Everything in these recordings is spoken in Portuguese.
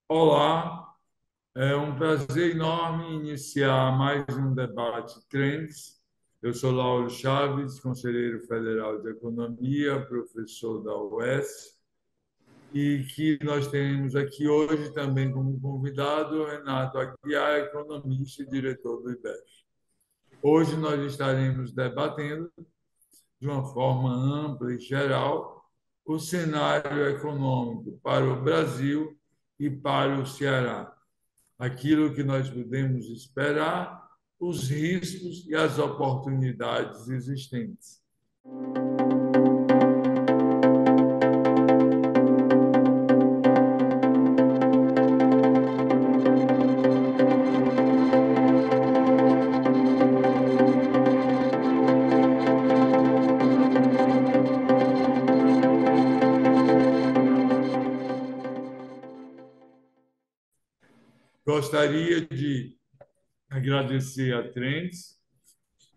Olá, é um prazer enorme iniciar mais um debate Trends. Eu sou Lauro Chaves, conselheiro federal de Economia, professor da UES, e que nós temos aqui hoje também como convidado o Renato Aguiar, economista e diretor do IBEF. Hoje nós estaremos debatendo de uma forma ampla e geral o cenário econômico para o Brasil e para o Ceará, aquilo que nós podemos esperar, os riscos e as oportunidades existentes. Gostaria de agradecer a Trends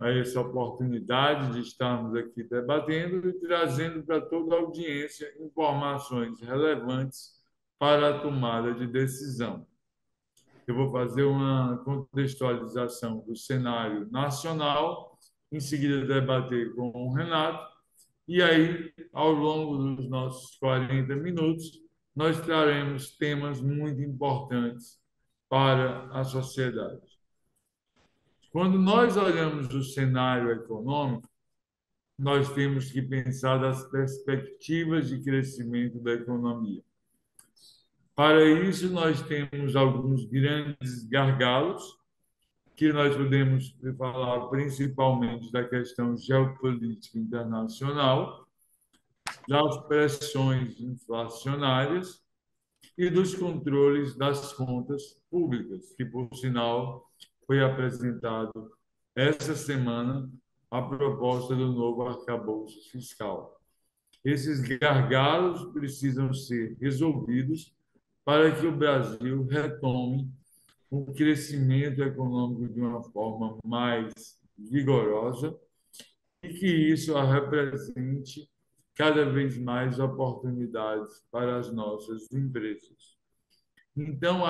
a essa oportunidade de estarmos aqui debatendo e trazendo para toda a audiência informações relevantes para a tomada de decisão. Eu vou fazer uma contextualização do cenário nacional, em seguida debater com o Renato, e aí, ao longo dos nossos 40 minutos, nós traremos temas muito importantes para a sociedade. Quando nós olhamos o cenário econômico, nós temos que pensar das perspectivas de crescimento da economia. Para isso, nós temos alguns grandes gargalos, que nós podemos falar principalmente da questão geopolítica internacional, das pressões inflacionárias e dos controles das contas públicas, que, por sinal, foi apresentado essa semana a proposta do novo arcabouço fiscal. Esses gargalos precisam ser resolvidos para que o Brasil retome o crescimento econômico de uma forma mais vigorosa e que isso represente cada vez mais oportunidades para as nossas empresas. Então,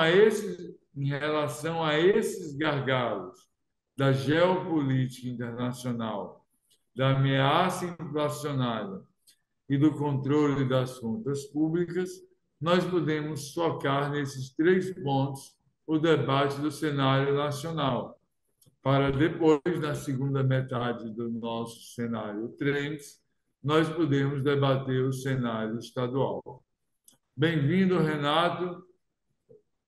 em relação a esses gargalos da geopolítica internacional, da ameaça inflacionária e do controle das contas públicas, nós podemos focar nesses três pontos o debate do cenário nacional, para depois, na segunda metade do nosso cenário Trends, nós podemos debater o cenário estadual. Bem-vindo, Renato.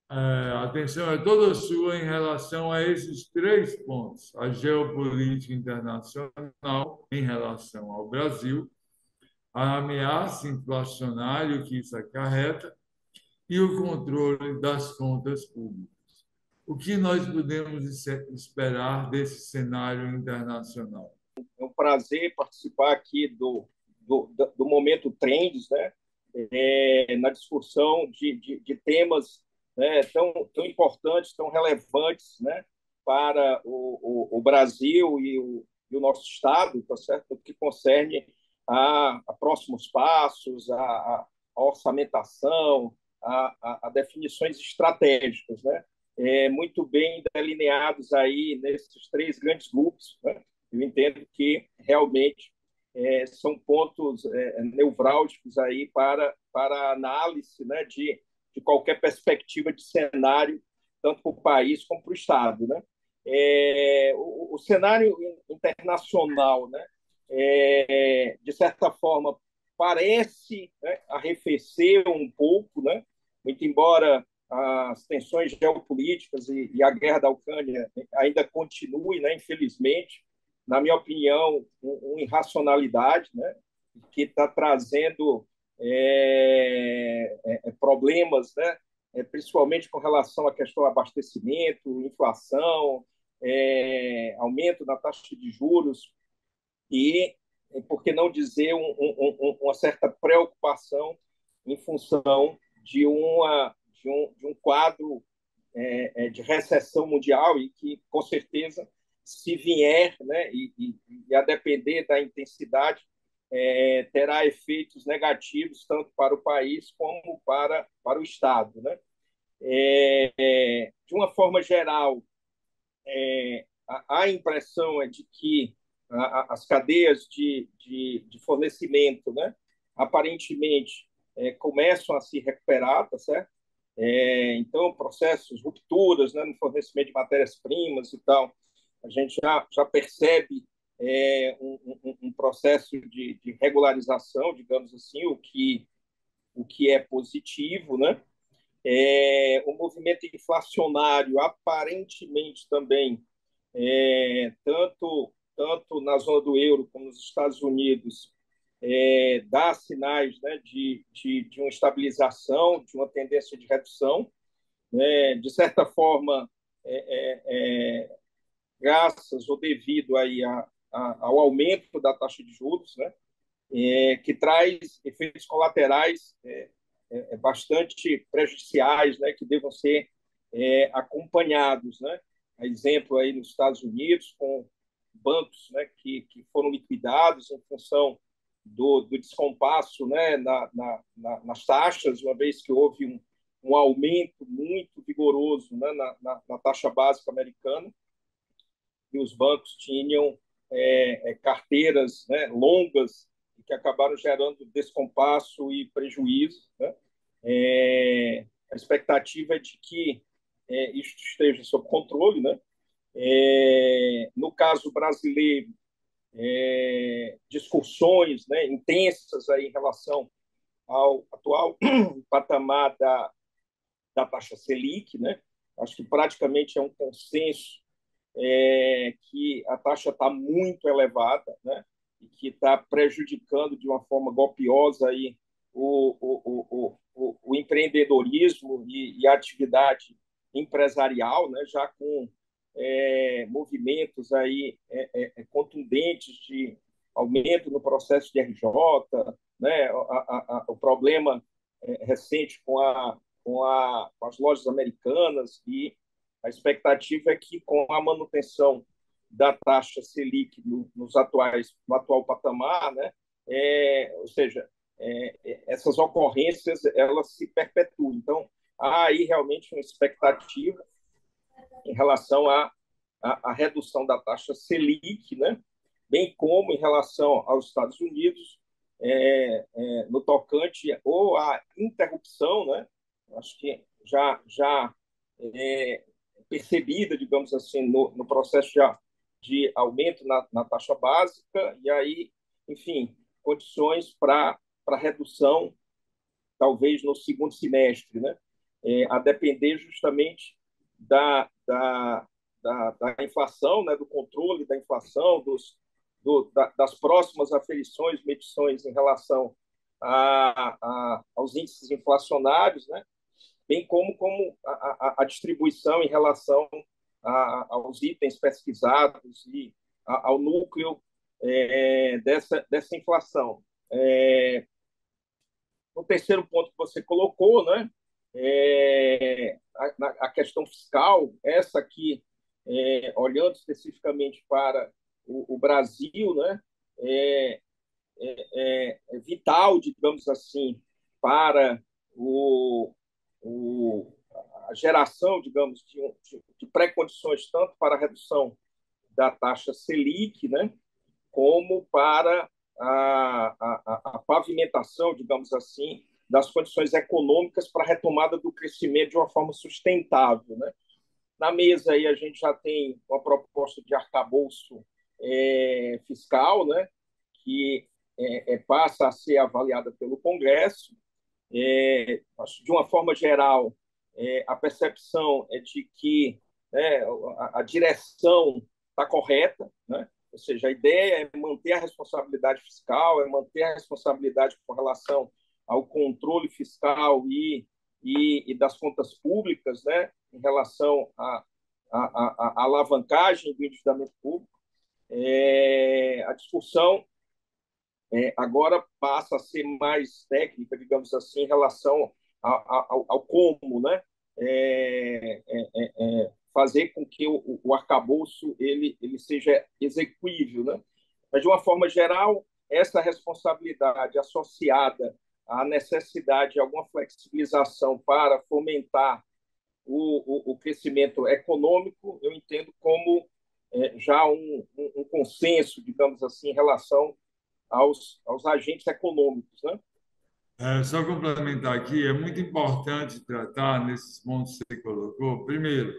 A atenção é toda sua em relação a esses três pontos: a geopolítica internacional em relação ao Brasil, a ameaça inflacionária que isso acarreta e o controle das contas públicas. O que nós podemos esperar desse cenário internacional? É um prazer participar aqui do Momento Trends, né? Na discussão de temas, né, tão importantes, tão relevantes, né, para o Brasil e o nosso Estado, tá certo? No que concerne a próximos passos, a orçamentação, a definições estratégicas, né? Muito bem delineados aí nesses três grandes grupos, né? Eu entendo que realmente são pontos nevrálgicos aí para análise, né, de qualquer perspectiva de cenário, tanto para o país como para o Estado, né? O cenário internacional, né, de certa forma, parece, né, arrefecer um pouco, né? Muito embora as tensões geopolíticas e a guerra da Ucrânia ainda continue, né, infelizmente, na minha opinião, uma irracionalidade, né, que está trazendo problemas, né, principalmente com relação à questão do abastecimento, inflação, aumento da taxa de juros e, por que não dizer, uma certa preocupação em função de um quadro de recessão mundial e que, com certeza, se vier, né, e a depender da intensidade, terá efeitos negativos tanto para o país como para o Estado, né? De uma forma geral, a impressão é de que as cadeias de fornecimento, né, aparentemente, começam a se recuperar, tá certo? Então, processos, rupturas, né, no fornecimento de matérias-primas e tal, a gente já percebe um processo de regularização, digamos assim, o que é positivo, né? O movimento inflacionário, aparentemente também, tanto na zona do euro como nos Estados Unidos, dá sinais, né, de uma estabilização, de uma tendência de redução. De certa forma, graças ou devido aí ao aumento da taxa de juros, né, que traz efeitos colaterais bastante prejudiciais, né, que devam ser acompanhados, né? A exemplo aí nos Estados Unidos, com bancos, né, que foram liquidados em função do descompasso, né, nas taxas, uma vez que houve um aumento muito vigoroso, né, na taxa básica americana, e os bancos tinham carteiras, né, longas, que acabaram gerando descompasso e prejuízo, né? A expectativa é de que isso esteja sob controle, né? No caso brasileiro, discussões, né, intensas aí em relação ao atual patamar da taxa Selic, né? Acho que praticamente é um consenso que a taxa está muito elevada, né? E que está prejudicando de uma forma golpiosa aí o empreendedorismo e a atividade empresarial, né? Já com movimentos aí contundentes de aumento no processo de RJ, né? O problema recente com as lojas americanas, e a expectativa é que, com a manutenção da taxa Selic no atual patamar, né, ou seja, essas ocorrências elas se perpetuam. Então, há aí realmente uma expectativa em relação à redução da taxa Selic, né, bem como em relação aos Estados Unidos, no tocante ou à interrupção, né, acho que já percebida, digamos assim, no processo de aumento na taxa básica, e aí, enfim, condições para redução, talvez no segundo semestre, né? A depender justamente da inflação, né? Do controle da inflação, das próximas aferições, medições em relação aos índices inflacionários, né? Bem como a distribuição em relação aos itens pesquisados e ao núcleo dessa inflação. O terceiro ponto que você colocou, né, a questão fiscal, essa aqui, olhando especificamente para o Brasil, né, é vital, digamos assim, para o, a geração, digamos, de pré-condições tanto para a redução da taxa Selic, né, como para a pavimentação, digamos assim, das condições econômicas para a retomada do crescimento de uma forma sustentável, né? Na mesa aí a gente já tem uma proposta de arcabouço fiscal, né, que passa a ser avaliada pelo Congresso. De uma forma geral, a percepção é de que, né, a direção está correta, né? Ou seja, a ideia é manter a responsabilidade fiscal, é manter a responsabilidade com relação ao controle fiscal e das contas públicas, né, em relação à alavancagem do endividamento público. A discussão agora passa a ser mais técnica, digamos assim, em relação ao como, né? Fazer com que o arcabouço ele seja execuível, né? Mas, de uma forma geral, essa responsabilidade associada à necessidade de alguma flexibilização para fomentar o crescimento econômico, eu entendo como já um consenso, digamos assim, em relação aos agentes econômicos, né? Só complementar aqui, é muito importante tratar nesses pontos que você colocou. Primeiro,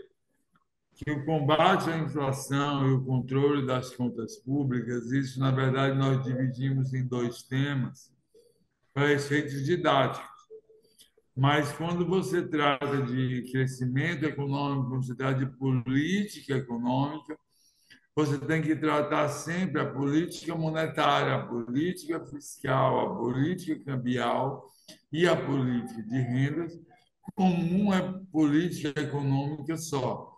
que o combate à inflação e o controle das contas públicas, isso, na verdade, nós dividimos em dois temas para efeitos didáticos. Mas quando você trata de crescimento econômico, quando você trata de política econômica, você tem que tratar sempre a política monetária, a política fiscal, a política cambial e a política de rendas como uma política econômica só.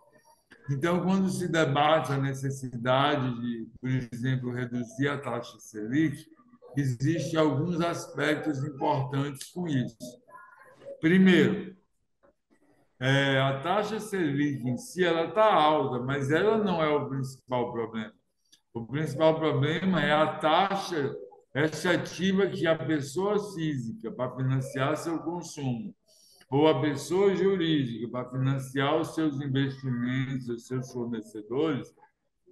Então, quando se debate a necessidade de, por exemplo, reduzir a taxa Selic, existem alguns aspectos importantes com isso. Primeiro, a taxa Selic em si ela está alta, mas ela não é o principal problema. O principal problema é a taxa efetiva que a pessoa física para financiar seu consumo ou a pessoa jurídica para financiar os seus investimentos, os seus fornecedores,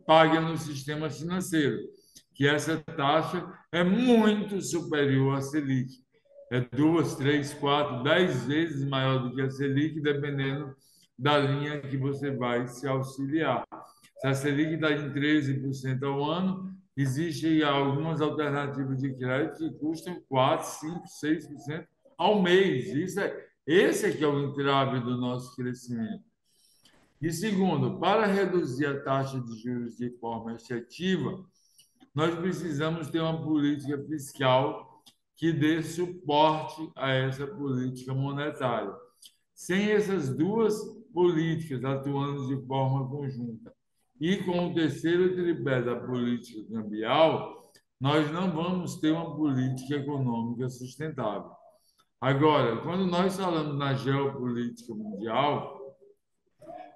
paga no sistema financeiro, que essa taxa é muito superior à Selic. É duas, três, quatro, 10 vezes maior do que a Selic, dependendo da linha que você vai se auxiliar. Se a Selic está em 13% ao ano, existem algumas alternativas de crédito que custam 4, 5, 6% ao mês. Esse é que é o entrave do nosso crescimento. E segundo, para reduzir a taxa de juros de forma efetiva, nós precisamos ter uma política fiscal que dê suporte a essa política monetária. Sem essas duas políticas atuando de forma conjunta e com o terceiro tripé da política cambial, nós não vamos ter uma política econômica sustentável. Agora, quando nós falamos na geopolítica mundial,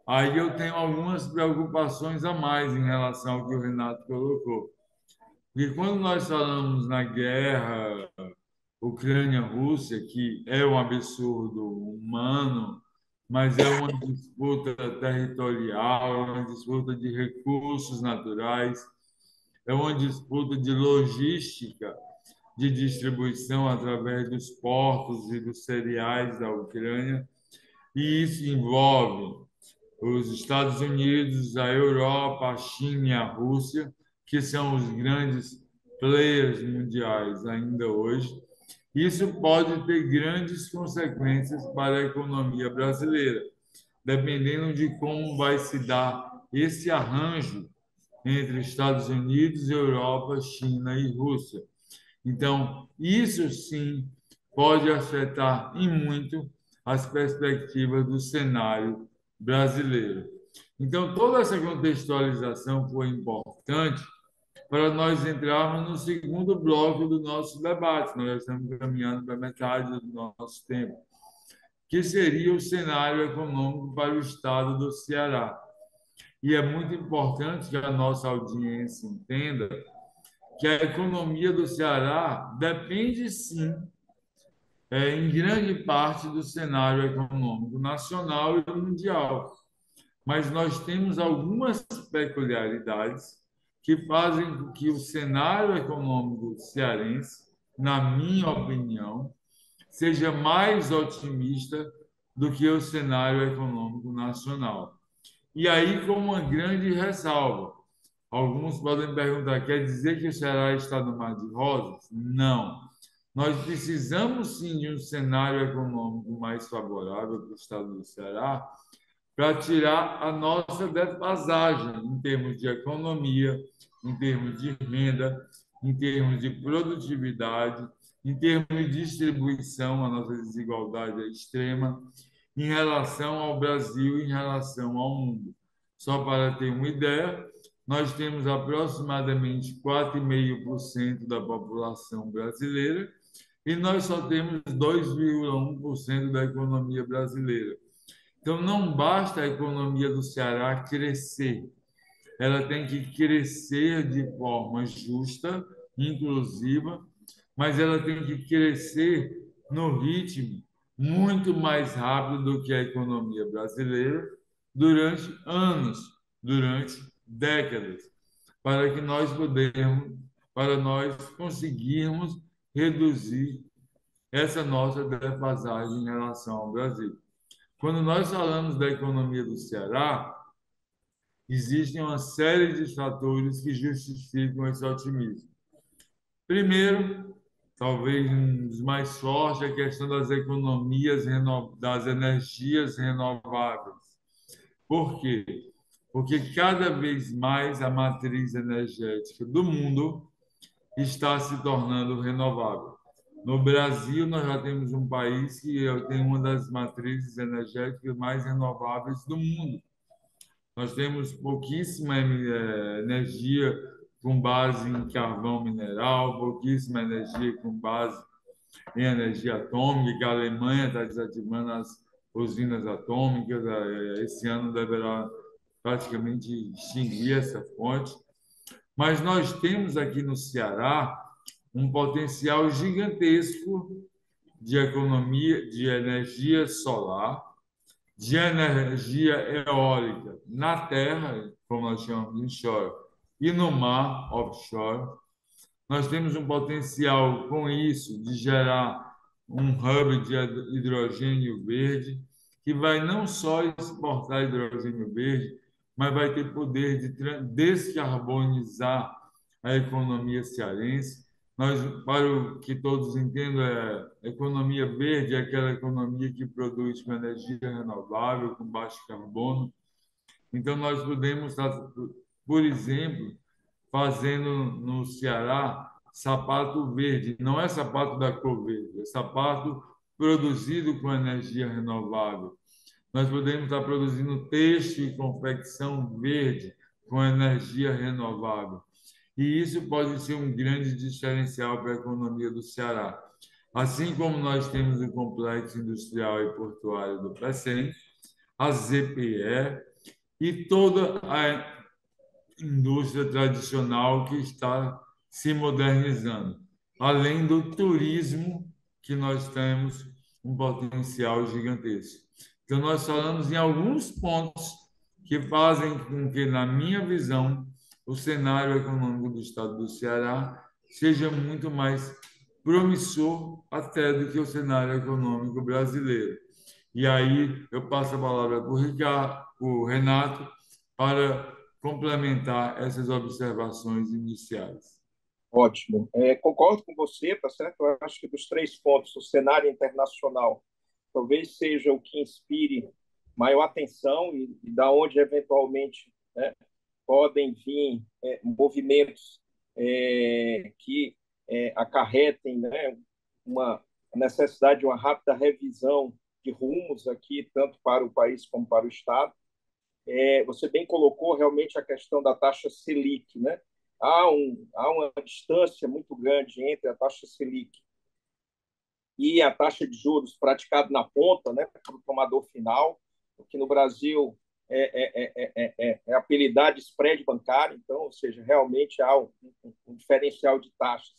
aí eu tenho algumas preocupações a mais em relação ao que o Renato colocou. E quando nós falamos na guerra Ucrânia-Rússia, que é um absurdo humano, mas é uma disputa territorial, é uma disputa de recursos naturais, é uma disputa de logística de distribuição através dos portos e dos cereais da Ucrânia, e isso envolve os Estados Unidos, a Europa, a China e a Rússia, que são os grandes players mundiais ainda hoje. Isso pode ter grandes consequências para a economia brasileira, dependendo de como vai se dar esse arranjo entre Estados Unidos, Europa, China e Rússia. Então, isso sim pode afetar em muito as perspectivas do cenário brasileiro. Então, toda essa contextualização foi importante para nós entrarmos no segundo bloco do nosso debate. Nós já estamos caminhando para metade do nosso tempo, que seria o cenário econômico para o estado do Ceará. E é muito importante que a nossa audiência entenda que a economia do Ceará depende, sim, em grande parte do cenário econômico nacional e mundial. Mas nós temos algumas peculiaridades que fazem com que o cenário econômico cearense, na minha opinião, seja mais otimista do que o cenário econômico nacional. E aí, com uma grande ressalva, alguns podem perguntar: quer dizer que o Ceará está no mar de rosas? Não. Nós precisamos sim de um cenário econômico mais favorável para o estado do Ceará, para tirar a nossa defasagem em termos de economia, em termos de renda, em termos de produtividade, em termos de distribuição, a nossa desigualdade é extrema, em relação ao Brasil, em relação ao mundo. Só para ter uma ideia, nós temos aproximadamente 4,5% da população brasileira e nós só temos 2,1% da economia brasileira. Então, não basta a economia do Ceará crescer, ela tem que crescer de forma justa, inclusiva, mas ela tem que crescer no ritmo muito mais rápido do que a economia brasileira durante anos, durante décadas, para que para nós conseguirmos reduzir essa nossa defasagem em relação ao Brasil. Quando nós falamos da economia do Ceará, existem uma série de fatores que justificam esse otimismo. Primeiro, talvez um dos mais fortes, é a questão das das energias renováveis. Por quê? Porque cada vez mais a matriz energética do mundo está se tornando renovável. No Brasil, nós já temos um país que tem uma das matrizes energéticas mais renováveis do mundo. Nós temos pouquíssima energia com base em carvão mineral, pouquíssima energia com base em energia atômica, que a Alemanha está desativando as usinas atômicas. Esse ano deverá praticamente extinguir essa fonte. Mas nós temos aqui no Ceará um potencial gigantesco de economia, de energia solar, de energia eólica na terra, como nós chamamos de onshore, e no mar, offshore. Nós temos um potencial com isso de gerar um hub de hidrogênio verde, que vai não só exportar hidrogênio verde, mas vai ter poder de descarbonizar a economia cearense. Nós, para o que todos entendam, economia verde é aquela economia que produz com energia renovável, com baixo carbono. Então, nós podemos estar, por exemplo, fazendo no Ceará sapato verde. Não é sapato da cor verde, é sapato produzido com energia renovável. Nós podemos estar produzindo têxtil e confecção verde com energia renovável. E isso pode ser um grande diferencial para a economia do Ceará. Assim como nós temos o Complexo Industrial e Portuário do PECEM, a ZPE e toda a indústria tradicional que está se modernizando. Além do turismo, que nós temos um potencial gigantesco. Então, nós falamos em alguns pontos que fazem com que, na minha visão, o cenário econômico do estado do Ceará seja muito mais promissor até do que o cenário econômico brasileiro. E aí eu passo a palavra para o Ricardo, o Renato, para complementar essas observações iniciais. Ótimo. Concordo com você, tá certo? Eu acho que dos três pontos, o cenário internacional talvez seja o que inspire maior atenção e da onde eventualmente, né, podem vir movimentos que acarretem, né, uma necessidade de uma rápida revisão de rumos aqui, tanto para o país como para o Estado. Você bem colocou realmente a questão da taxa Selic, né? Há uma distância muito grande entre a taxa Selic e a taxa de juros praticada na ponta, né, para o tomador final, porque no Brasil é apelidado de spread bancário, então, ou seja, realmente há um diferencial de taxas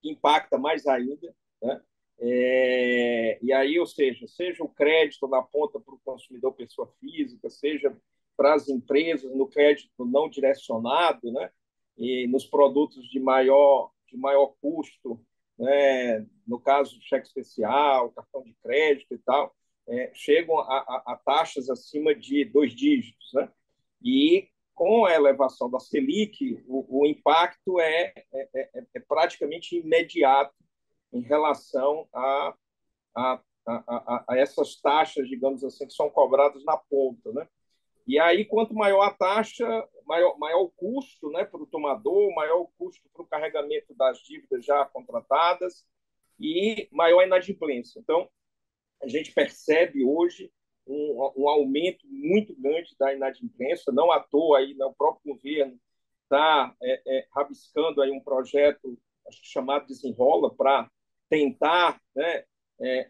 que impacta mais ainda, né? E aí, ou seja o crédito na ponta para o consumidor pessoa física, seja para as empresas no crédito não direcionado, né? E nos produtos de maior custo, né? No caso do cheque especial, cartão de crédito e tal, chegam a taxas acima de dois dígitos, né? E com a elevação da Selic, o impacto é praticamente imediato em relação a essas taxas, digamos assim, que são cobradas na ponta, né? E aí, quanto maior a taxa, maior o custo, né, para o tomador, maior o custo para o carregamento das dívidas já contratadas e maior a inadimplência. Então, a gente percebe hoje um aumento muito grande da inadimplência, não à toa aí, né, o próprio governo está rabiscando aí um projeto chamado Desenrola para tentar, né,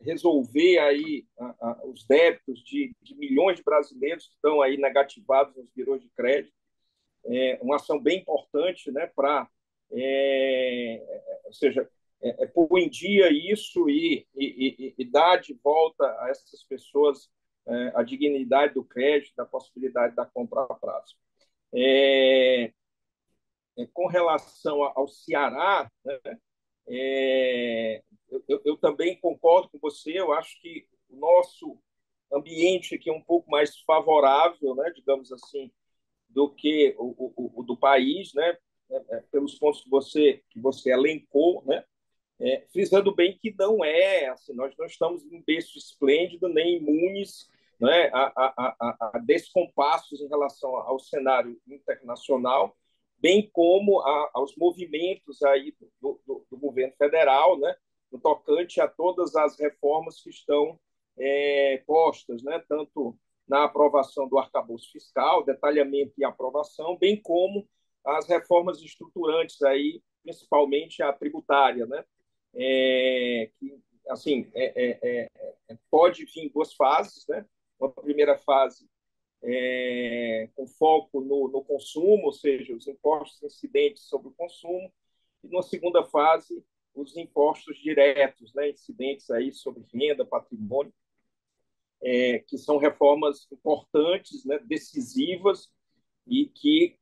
resolver aí os débitos de milhões de brasileiros que estão aí negativados nos birôs de crédito. Uma ação bem importante, né, para, ou seja, pôr em dia isso e dar de volta a essas pessoas a dignidade do crédito, da possibilidade da compra a prazo. Com relação ao Ceará, né, eu também concordo com você. Eu acho que o nosso ambiente aqui é um pouco mais favorável, né, digamos assim, do que o do país, né, pelos pontos que você elencou, né, frisando bem que não é assim, nós não estamos em berço esplêndido nem imunes, né, a descompassos em relação ao cenário internacional, bem como aos movimentos aí do governo federal, né, no tocante a todas as reformas que estão postas, né, tanto na aprovação do arcabouço fiscal, detalhamento e aprovação, bem como as reformas estruturantes aí, principalmente a tributária, né, que assim pode vir em duas fases, né? Uma primeira fase com foco no consumo, ou seja, os impostos incidentes sobre o consumo, e numa segunda fase os impostos diretos, né, incidentes aí sobre renda, patrimônio, que são reformas importantes, né, decisivas e que,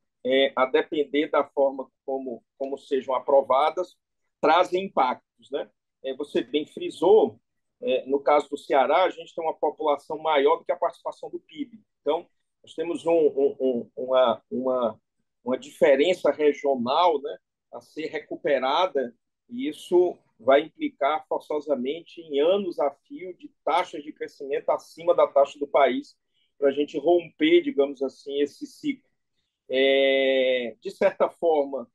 a depender da forma como sejam aprovadas, trazem impactos, né? Você bem frisou, no caso do Ceará, a gente tem uma população maior do que a participação do PIB. Então, nós temos uma diferença regional, né, a ser recuperada, e isso vai implicar forçosamente em anos a fio de taxas de crescimento acima da taxa do país, para a gente romper, digamos assim, esse ciclo. De certa forma,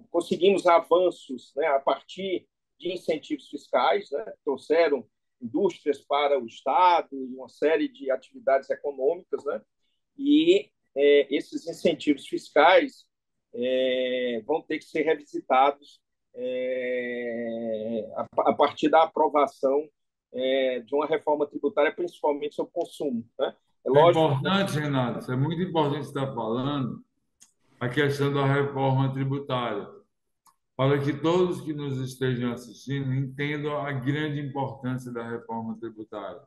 conseguimos avanços, né, a partir de incentivos fiscais, né, trouxeram indústrias para o Estado e uma série de atividades econômicas, né, e esses incentivos fiscais vão ter que ser revisitados a partir da aprovação de uma reforma tributária, principalmente sobre o consumo, né? É É lógico. importante, Renato, é muito importante estar falando a questão da reforma tributária, para que todos que nos estejam assistindo entendam a grande importância da reforma tributária.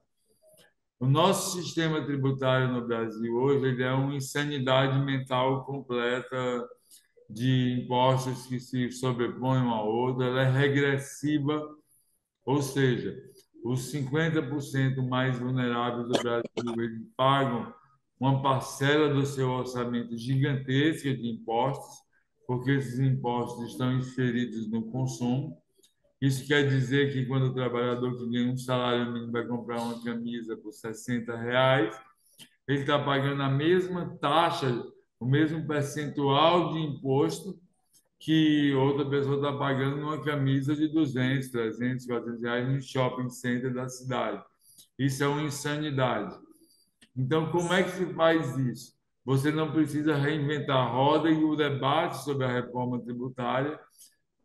O nosso sistema tributário no Brasil hoje ele é uma insanidade mental completa de impostos que se sobrepõem um ao outro, ela é regressiva, ou seja, os 50% mais vulneráveis do Brasil eles pagam uma parcela do seu orçamento gigantesca de impostos, porque esses impostos estão inseridos no consumo. Isso quer dizer que quando o trabalhador que ganha um salário mínimo vai comprar uma camisa por R$ 60, ele está pagando a mesma taxa, o mesmo percentual de imposto que outra pessoa está pagando numa camisa de 200, 300, R$ 400 no shopping center da cidade. Isso é uma insanidade. Então, como é que se faz isso? Você não precisa reinventar a roda e o debate sobre a reforma tributária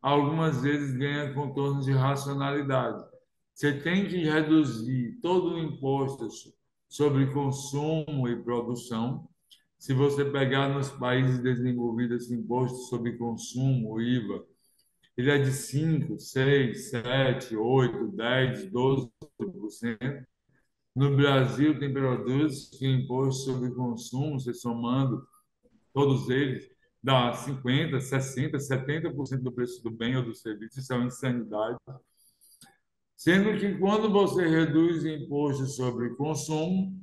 algumas vezes ganha contornos de racionalidade. Você tem que reduzir todo o imposto sobre consumo e produção. Se você pegar nos países desenvolvidos esse imposto sobre consumo, o IVA, ele é de 5, 6, 7, 8, 10, 12%. No Brasil, tem produtos que o imposto sobre consumo, você somando todos eles, dá 50, 60, 70% do preço do bem ou do serviço. Isso é uma insanidade. Sendo que quando você reduz o imposto sobre consumo,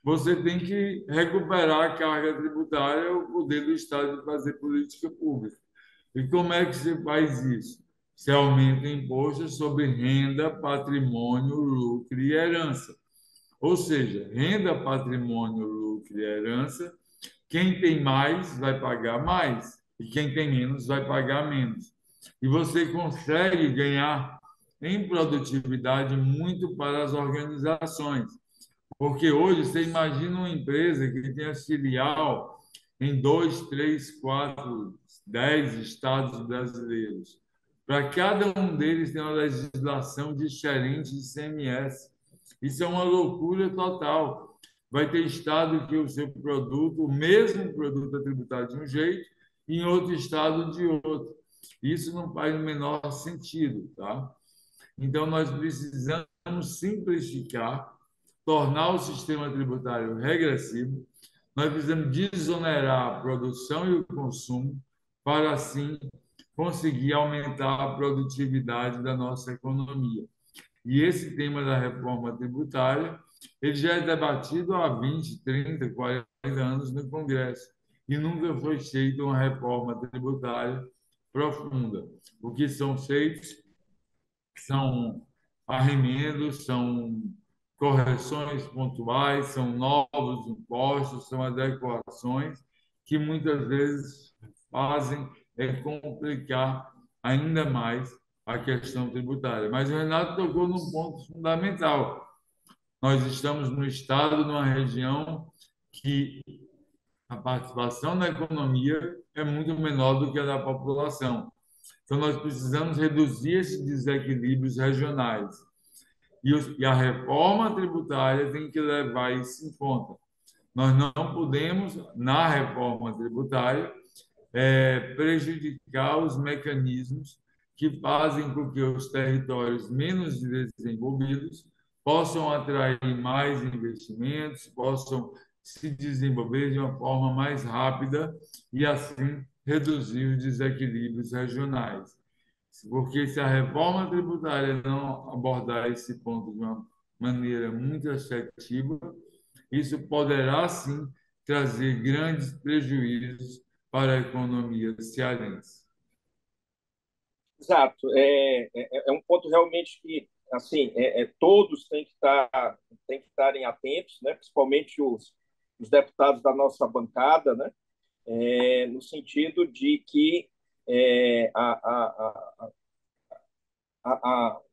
você tem que recuperar a carga tributária, o poder do Estado de fazer política pública. E como é que se faz isso? Se aumenta impostos sobre renda, patrimônio, lucro e herança. Ou seja, renda, patrimônio, lucro e herança, quem tem mais vai pagar mais e quem tem menos vai pagar menos. E você consegue ganhar em produtividade muito para as organizações. Porque hoje você imagina uma empresa que tem a filial em 2, 3, 4, 10 estados brasileiros. Para cada um deles tem uma legislação diferente de ICMS. Isso é uma loucura total. Vai ter estado que o seu produto, o mesmo produto é tributado de um jeito, e em outro estado de outro. Isso não faz o menor sentido, tá? Então, nós precisamos simplificar, tornar o sistema tributário regressivo, nós precisamos desonerar a produção e o consumo para, assim, conseguir aumentar a produtividade da nossa economia. E esse tema da reforma tributária, ele já é debatido há 20, 30, 40 anos no Congresso e nunca foi feita uma reforma tributária profunda. O que são feitos são arremendos, são correções pontuais, são novos impostos, são adequações que muitas vezes fazem complicar ainda mais a questão tributária. Mas o Renato tocou num ponto fundamental. Nós estamos no estado, numa região que a participação na economia é muito menor do que a da população. Então, nós precisamos reduzir esses desequilíbrios regionais. E a reforma tributária tem que levar isso em conta. Nós não podemos, na reforma tributária, prejudicar os mecanismos que fazem com que os territórios menos desenvolvidos possam atrair mais investimentos, possam se desenvolver de uma forma mais rápida e, assim, reduzir os desequilíbrios regionais. Porque se a reforma tributária não abordar esse ponto de uma maneira muito assertiva, isso poderá sim trazer grandes prejuízos para a economia cearense. Exato. É um ponto realmente que, assim, todos têm que estarem atentos, né? Principalmente os deputados da nossa bancada, né? No sentido de que é,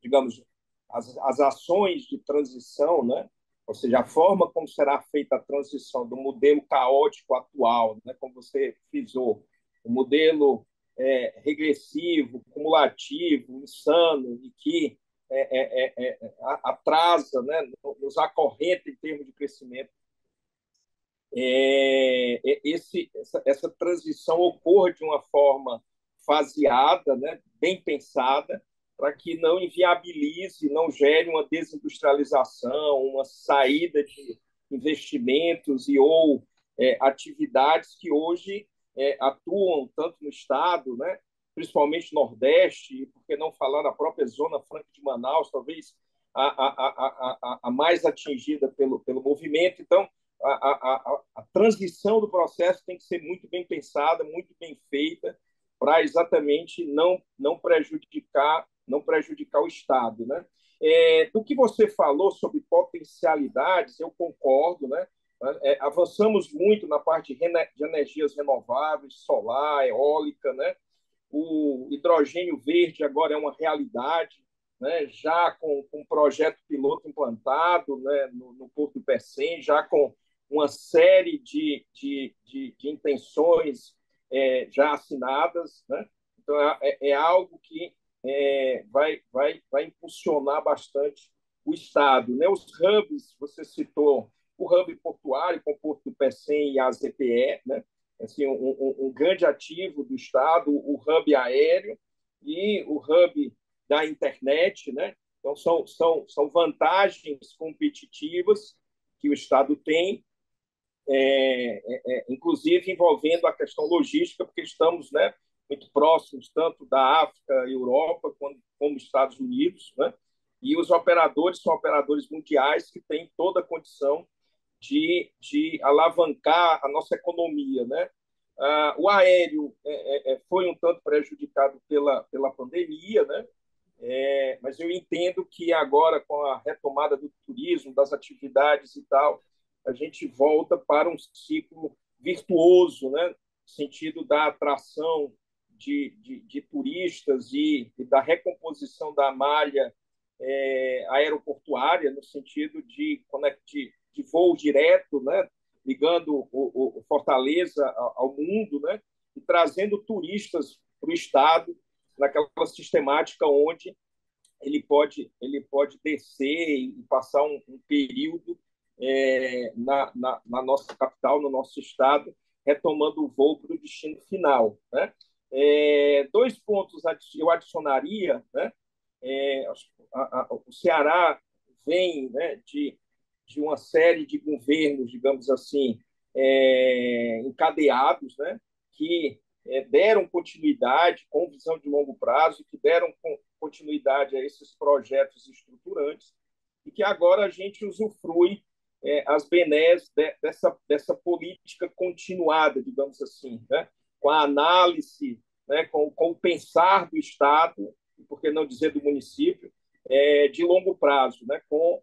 digamos, as ações de transição, né? Ou seja, a forma como será feita a transição do modelo caótico atual, né? Como você frisou, o modelo regressivo, cumulativo, insano, e que atrasa, né? Nos acorrenta em termos de crescimento. Essa transição ocorra de uma forma faseada, né? Bem pensada, para que não inviabilize, não gere uma desindustrialização, uma saída de investimentos e ou atividades que hoje atuam tanto no Estado, né, principalmente no Nordeste, e por que não falar na própria Zona Franca de Manaus, talvez a mais atingida pelo movimento. Então, a transição do processo tem que ser muito bem pensada, muito bem feita, para exatamente não prejudicar o Estado, né? Do que você falou sobre potencialidades, eu concordo, né? Avançamos muito na parte de energias renováveis, solar, eólica, né? O hidrogênio verde agora é uma realidade, né? Já com um projeto piloto implantado, né? no Porto do Pecém, já com uma série de intenções já assinadas, né? Então, algo que vai impulsionar bastante o Estado, né? Os hubs, você citou o hub portuário com o Porto do Pecém e a ZPE, né? Assim, um grande ativo do Estado, o hub aéreo e o hub da internet, né? Então, são vantagens competitivas que o Estado tem, inclusive envolvendo a questão logística, porque estamos, né, muito próximos tanto da África, Europa, como Estados Unidos, né? E os operadores são operadores mundiais que têm toda a condição de alavancar a nossa economia, né? O aéreo foi um tanto prejudicado pela pandemia, né? Mas eu entendo que agora, com a retomada do turismo, das atividades e tal, a gente volta para um ciclo virtuoso, né? No sentido da atração de turistas e da recomposição da malha aeroportuária, no sentido de voo direto, né? Ligando o Fortaleza ao mundo, né? E trazendo turistas para o Estado, naquela sistemática onde ele pode descer e passar um período na nossa capital, no nosso estado, retomando o voo para o destino final, né? Dois pontos eu adicionaria, né? O Ceará vem, né, de uma série de governos, digamos assim, encadeados, né, que deram continuidade com visão de longo prazo, que deram continuidade a esses projetos estruturantes e que agora a gente usufrui as benés dessa política continuada, digamos assim, né, com a análise, né, com o pensar do Estado, por que não dizer do município, de longo prazo, né, com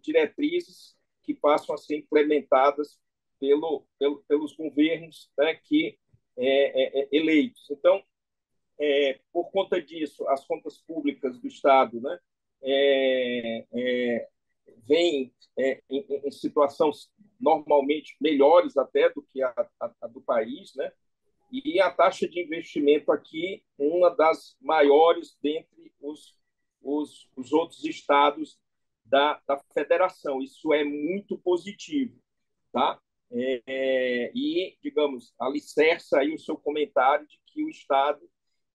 diretrizes que passam a ser implementadas pelos governos, né, que eleitos. Então, por conta disso, as contas públicas do Estado, né, vêm em situação normalmente melhores até do que a do país, né? E a taxa de investimento aqui, uma das maiores dentre os outros estados da federação. Isso é muito positivo, tá? E, digamos, alicerça aí o seu comentário de que o Estado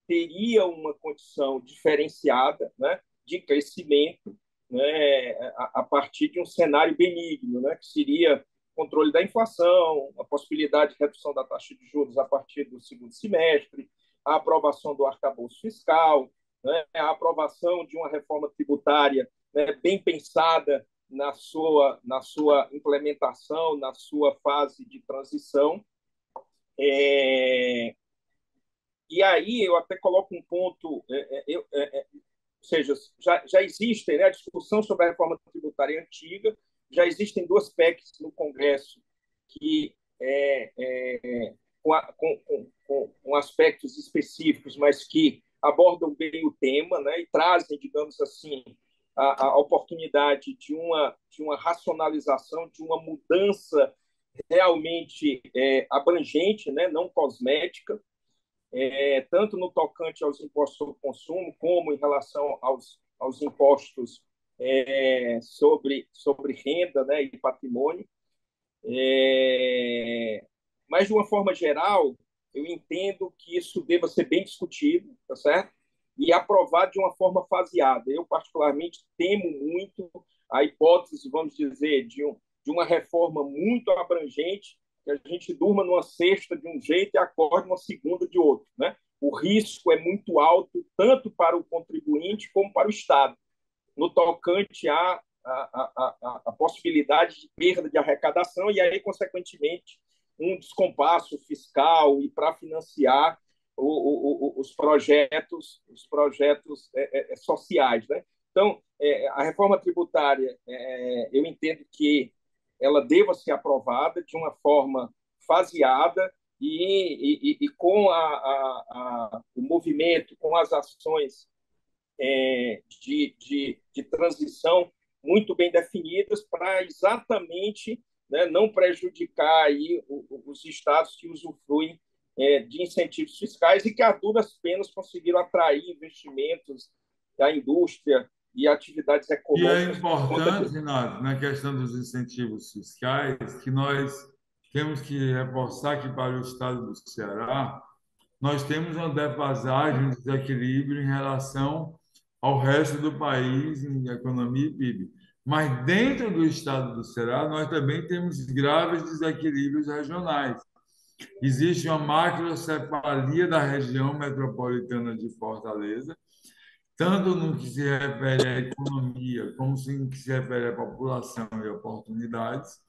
teria uma condição diferenciada, né, de crescimento, né, a partir de um cenário benigno, né, que seria controle da inflação, a possibilidade de redução da taxa de juros a partir do segundo semestre, a aprovação do arcabouço fiscal, né, a aprovação de uma reforma tributária, né, bem pensada na sua implementação, na sua fase de transição. E aí eu até coloco um ponto, ou seja, já existem, né, a discussão sobre a reforma tributária antiga, já existem duas PECs no Congresso que com aspectos específicos, mas que abordam bem o tema, né, e trazem, digamos assim, a oportunidade de uma racionalização, de uma mudança realmente abrangente, né, não cosmética, tanto no tocante aos impostos sobre consumo, como em relação aos impostos sobre renda, né, e patrimônio. Mas, de uma forma geral, eu entendo que isso deva ser bem discutido, tá certo? E aprovado de uma forma faseada. Eu, particularmente, temo muito a hipótese, vamos dizer, de uma reforma muito abrangente, que a gente durma numa sexta de um jeito e acorde numa segunda de outro, né? O risco é muito alto, tanto para o contribuinte como para o Estado, no tocante à possibilidade de perda de arrecadação e aí, consequentemente, um descompasso fiscal e para financiar os projetos sociais, né? Então, a reforma tributária, eu entendo que ela deva ser aprovada de uma forma faseada e com o movimento, com as ações de transição muito bem definidas para exatamente, né, não prejudicar aí os estados que usufruem de incentivos fiscais e que, a duras penas, conseguiram atrair investimentos da indústria e atividades E é econômicas por conta importante, disso. Renato, na questão dos incentivos fiscais, que nós temos que reforçar que para o estado do Ceará, nós temos uma defasagem, um desequilíbrio em relação ao resto do país em economia e PIB. Mas dentro do estado do Ceará, nós também temos graves desequilíbrios regionais. Existe uma macrocefalia da região metropolitana de Fortaleza, tanto no que se refere à economia, como no que se refere à população e oportunidades.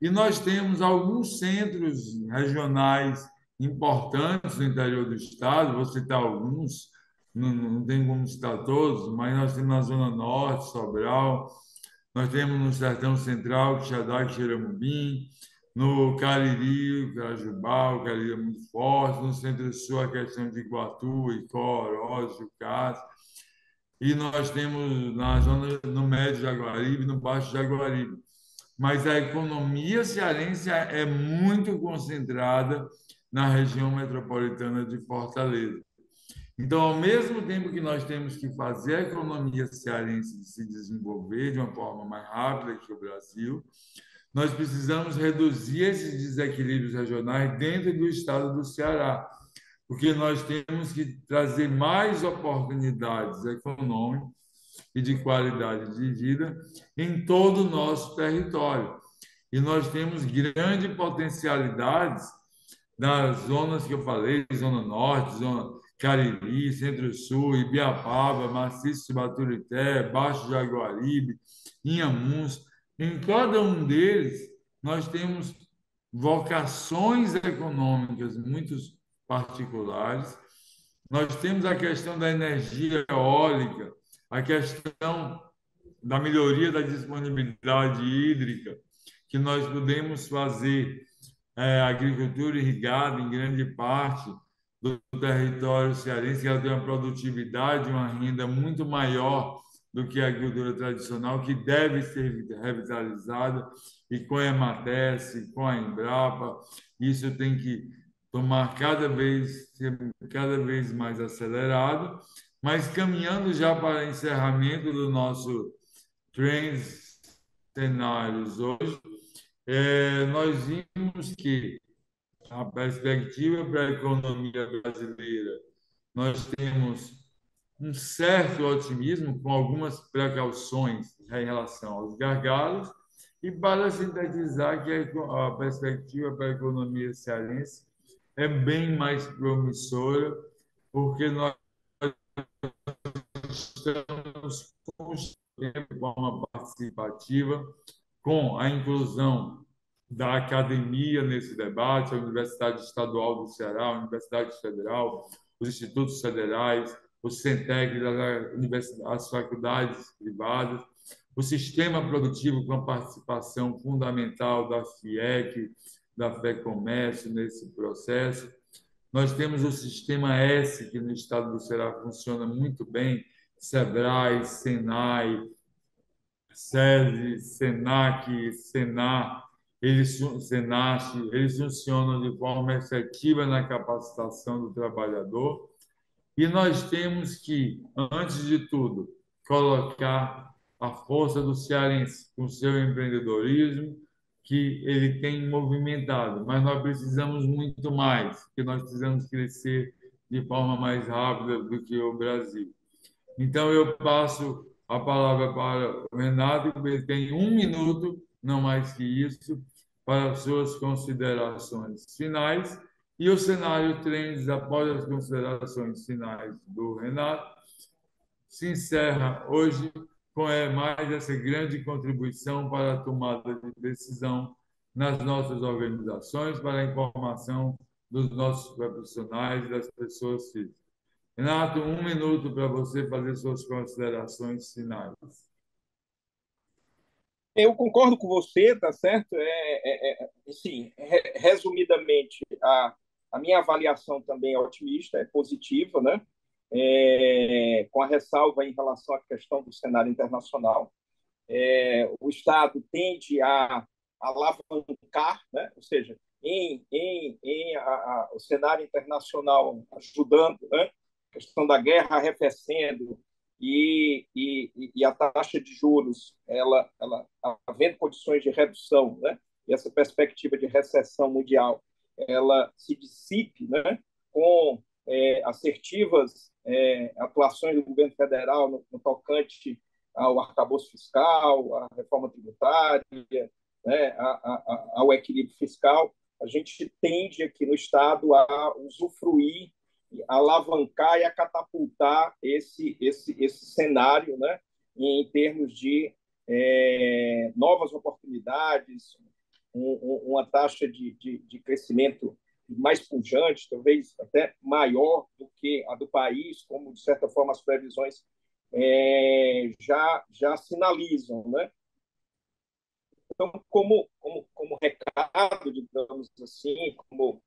E nós temos alguns centros regionais importantes no interior do estado, vou citar alguns, não tem como citar todos, mas nós temos na Zona Norte, Sobral, nós temos no Sertão Central, Quixadá e Xeramubim, no Cariri, Carajubá, o Cariri é muito forte, no Centro-Sul a questão de Iguatu, Icó, Oroz, Jucás, e nós temos na zona, no Médio Jaguaribe, no Baixo Jaguaribe. Mas a economia cearense é muito concentrada na região metropolitana de Fortaleza. Então, ao mesmo tempo que nós temos que fazer a economia cearense se desenvolver de uma forma mais rápida que o Brasil, nós precisamos reduzir esses desequilíbrios regionais dentro do estado do Ceará, porque nós temos que trazer mais oportunidades econômicas e de qualidade de vida em todo o nosso território. E nós temos grandes potencialidades nas zonas que eu falei, Zona Norte, Zona Cariri, Centro-Sul, Ibiapaba, Maciço de Baturité, Baixo Jaguaribe, Inhamuns. Em cada um deles, nós temos vocações econômicas muito particulares. Nós temos a questão da energia eólica, a questão da melhoria da disponibilidade hídrica, que nós podemos fazer agricultura irrigada em grande parte do território cearense, que ela tem uma produtividade, uma renda muito maior do que a agricultura tradicional, que deve ser revitalizada, e com a Ematerce, com a Embrapa, isso tem que tomar cada vez mais acelerado, mas caminhando já para encerramento do nosso Trends Cenários hoje, nós vimos que a perspectiva para a economia brasileira, nós temos um certo otimismo, com algumas precauções em relação aos gargalos, e para sintetizar que a perspectiva para a economia cearense é bem mais promissora, porque nós estamos construindo de forma participativa, com a inclusão da academia nesse debate, a Universidade Estadual do Ceará, a Universidade Federal, os institutos federais, o Centec, as faculdades privadas, o sistema produtivo com a participação fundamental da FIEC, da FEComércio nesse processo. Nós temos o sistema S, que no estado do Ceará funciona muito bem, SEBRAE, SENAI, SESI, SENAC, SENAR, SENACH, eles funcionam de forma efetiva na capacitação do trabalhador. E nós temos que, antes de tudo, colocar a força do cearense com seu empreendedorismo, que ele tem movimentado, mas nós precisamos muito mais, porque nós precisamos crescer de forma mais rápida do que o Brasil. Então, eu passo a palavra para o Renato, que ele tem um minuto, não mais que isso, para as suas considerações finais. E o cenário Trends, após as considerações finais do Renato, se encerra hoje com mais essa grande contribuição para a tomada de decisão nas nossas organizações, para a informação dos nossos profissionais e das pessoas físicas. Renato, um minuto para você fazer suas considerações finais. Eu concordo com você, tá certo? Assim, resumidamente, a minha avaliação também é otimista, é positiva, né? Com a ressalva em relação à questão do cenário internacional. O Estado tende a alavancar, né? Ou seja, o cenário internacional ajudando, né? A questão da guerra arrefecendo e a taxa de juros, ela havendo condições de redução, né? E essa perspectiva de recessão mundial, ela se dissipe, né? Com assertivas atuações do governo federal no tocante ao arcabouço fiscal, à reforma tributária, né, ao equilíbrio fiscal, a gente tende aqui no Estado a usufruir, a alavancar e a catapultar esse cenário, né, em termos de novas oportunidades, uma taxa de crescimento mais pujante, talvez até maior do que a do país, como, de certa forma, as previsões já sinalizam, né? Então, como recado, digamos assim, como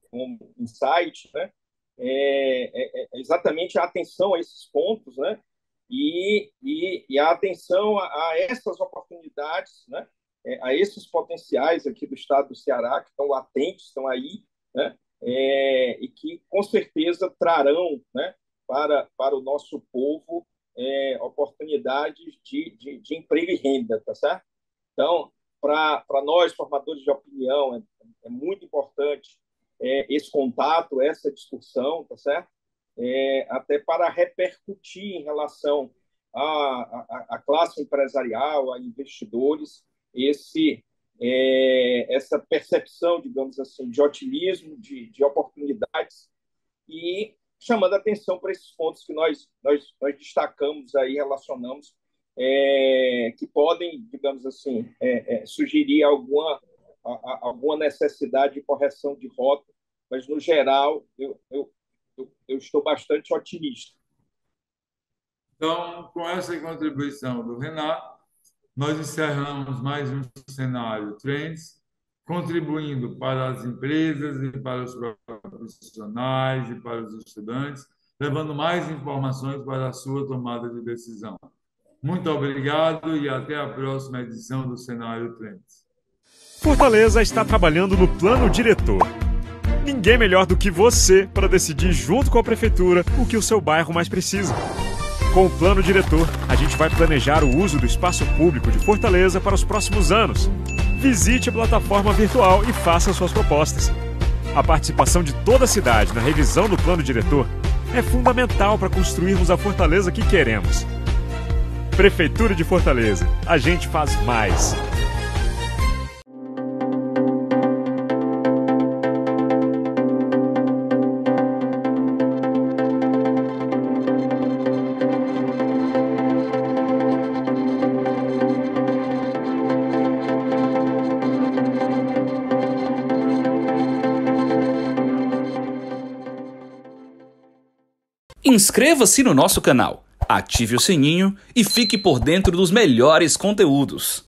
insight, né? Exatamente a atenção a esses pontos, né? E a atenção a essas oportunidades, né? A esses potenciais aqui do estado do Ceará, que estão latentes, estão aí, né? E que, com certeza, trarão, né? Para o nosso povo oportunidades de emprego e renda, tá certo? Então, para nós, formadores de opinião, é muito importante esse contato, essa discussão, tá certo? Até para repercutir em relação à classe empresarial, a investidores, essa percepção, digamos assim, de otimismo, de oportunidades, e chamando a atenção para esses pontos que nós destacamos aí, relacionamos, que podem, digamos assim, sugerir alguma necessidade de correção de rota, mas, no geral, eu estou bastante otimista. Então, com essa contribuição do Renato, nós encerramos mais um cenário Trends, contribuindo para as empresas e para os profissionais e para os estudantes, levando mais informações para a sua tomada de decisão. Muito obrigado e até a próxima edição do Cenário Trends. Fortaleza está trabalhando no plano diretor. Ninguém melhor do que você para decidir junto com a prefeitura o que o seu bairro mais precisa. Com o plano diretor, a gente vai planejar o uso do espaço público de Fortaleza para os próximos anos. Visite a plataforma virtual e faça suas propostas. A participação de toda a cidade na revisão do plano diretor é fundamental para construirmos a Fortaleza que queremos. Prefeitura de Fortaleza, a gente faz mais. Inscreva-se no nosso canal, ative o sininho e fique por dentro dos melhores conteúdos.